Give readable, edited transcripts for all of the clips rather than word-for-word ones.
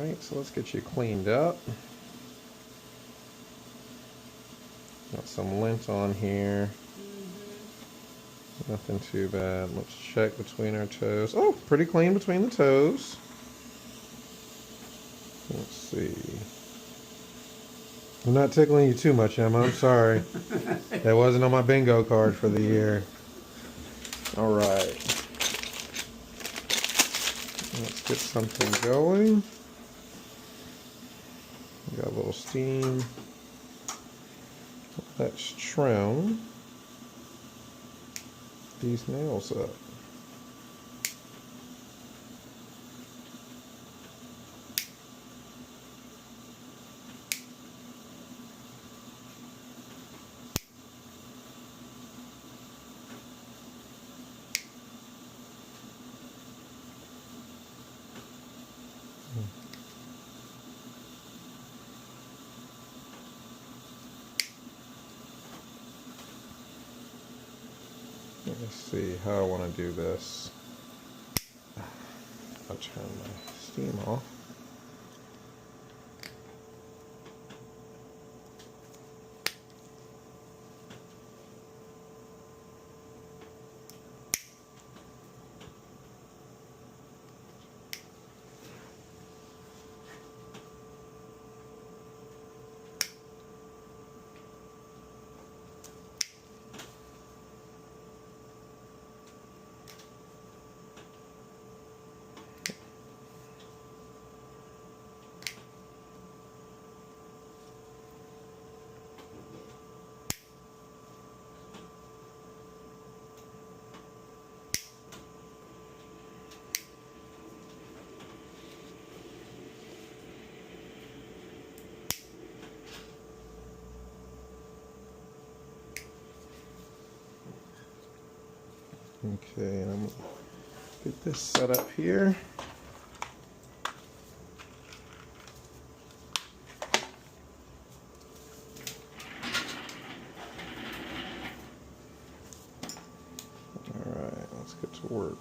Alright, so let's get you cleaned up. Got some lint on here. Nothing too bad. Let's check between our toes. Oh, pretty clean between the toes. Let's see. I'm not tickling you too much, Emma. I'm sorry. That wasn't on my bingo card for the year. Alright. Let's get something going. Got a little steam. Let's trim these nails up. Let's see how I want to do this. I'll turn my steam off. Okay, I'm gonna get this set up here. Alright, let's get to work.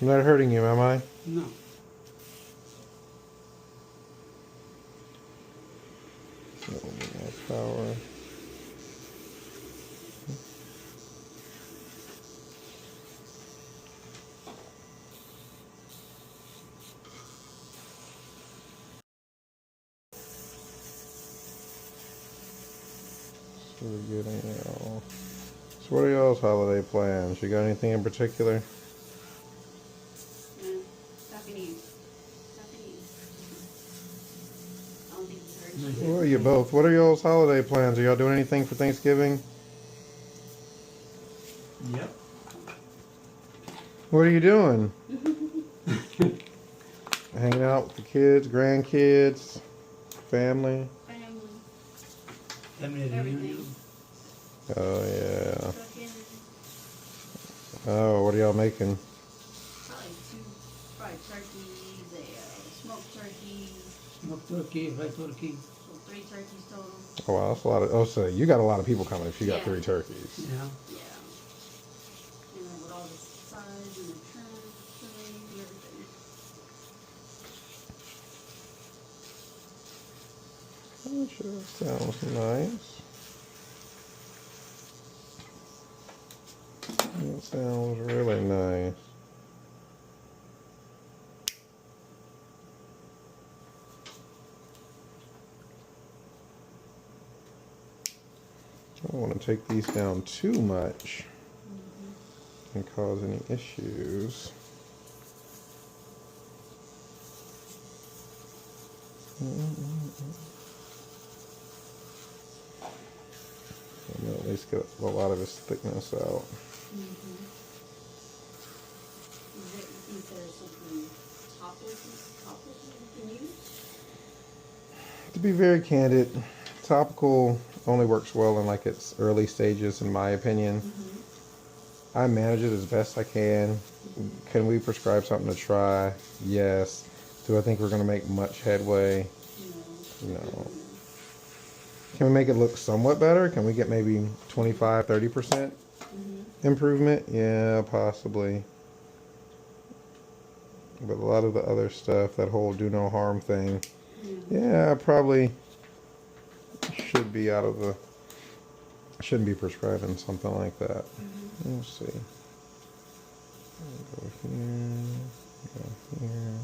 I'm not hurting you, am I? No. So, more power. So we're getting it all. So what are y'all's holiday plans? You got anything in particular? Well, you both. What are y'all's holiday plans? Are y'all doing anything for Thanksgiving? Yep. What are you doing? Hanging out with the kids, grandkids, family? Family Everything. reunion. Oh, yeah. Cooking. Oh, what are y'all making? Probably 2 fried turkeys, a smoked turkey, Smoked turkey, fried turkey. so 3 turkeys total. Oh, wow, that's a lot of... Oh, so you got a lot of people coming if you got Yeah. 3 turkeys. Yeah. Yeah. And then with all the sides and the trim, filling, and everything. Oh, sure, sounds nice. That sounds really nice. I don't want to take these down too much and cause any issues. I'm gonna at least get a lot of his thickness out. Is there something topical you can use? To be very candid, topical only works well in like its early stages, in my opinion. I manage it as best I can. Can we prescribe something to try? Yes. Do I think we're going to make much headway? No. No. Can we make it look somewhat better? Can we get maybe 25, 30% improvement? Yeah, possibly. But a lot of the other stuff, that whole do no harm thing, yeah, probably should be out of the, shouldn't be prescribing something like that. Let's see. Go here, go here.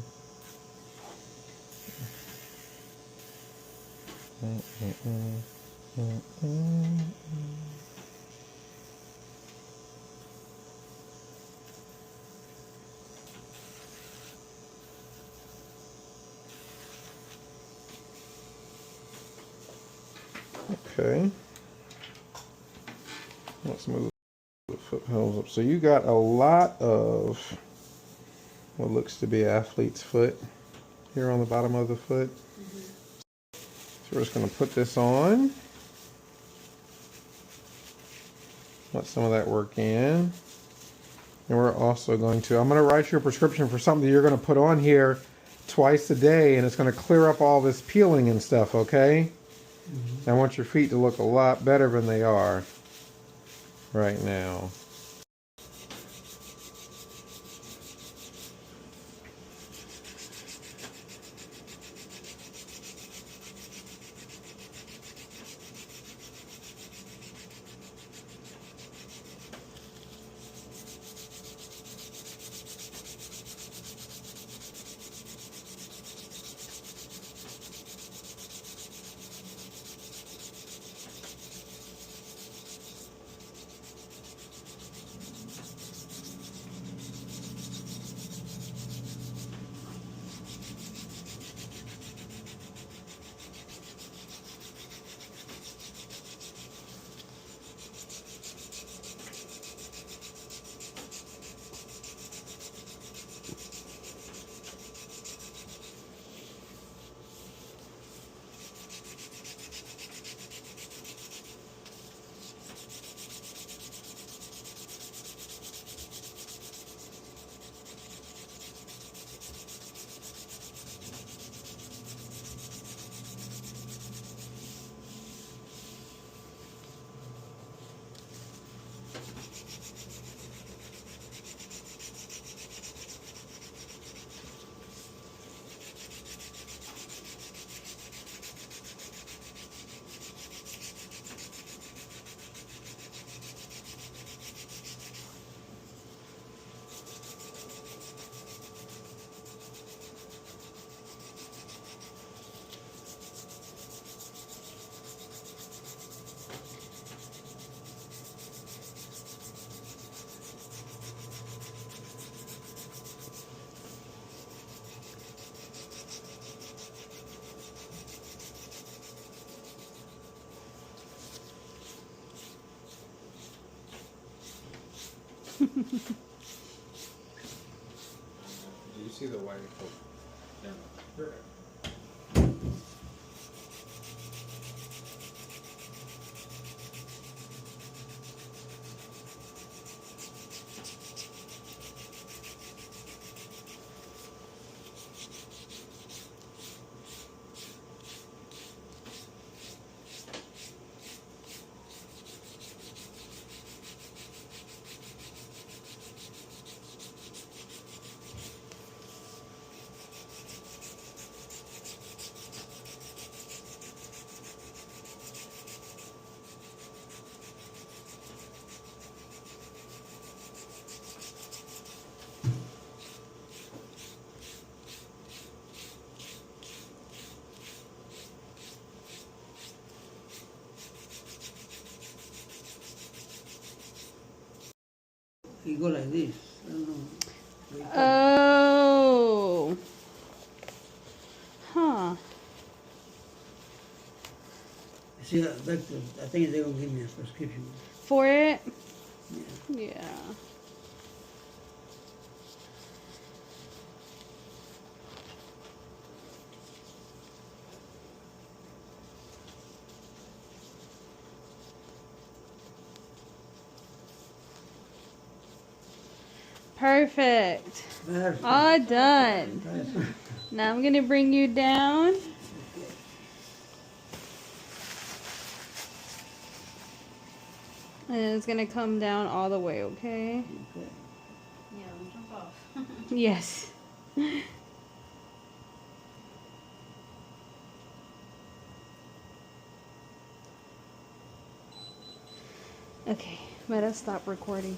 Okay. Let's move the foothills up. So you got a lot of what looks to be athlete's foot here on the bottom of the foot. So we're just going to put this on. Let some of that work in. And we're also going to, I'm going to write you a prescription for something that you're going to put on here twice a day, and it's going to clear up all this peeling and stuff, okay? I want your feet to look a lot better than they are right now. Do you see the white coat? Yeah. Perfect. You go like this. I don't know. Oh. Huh. See, doctor, I think they're gonna give me a prescription. For it? Yeah. Yeah. Perfect. Perfect. All done. Perfect. Now I'm going to bring you down. And it's gonna come down all the way, okay? Okay. Yeah, don't jump off. Yes. Okay, let us stop recording.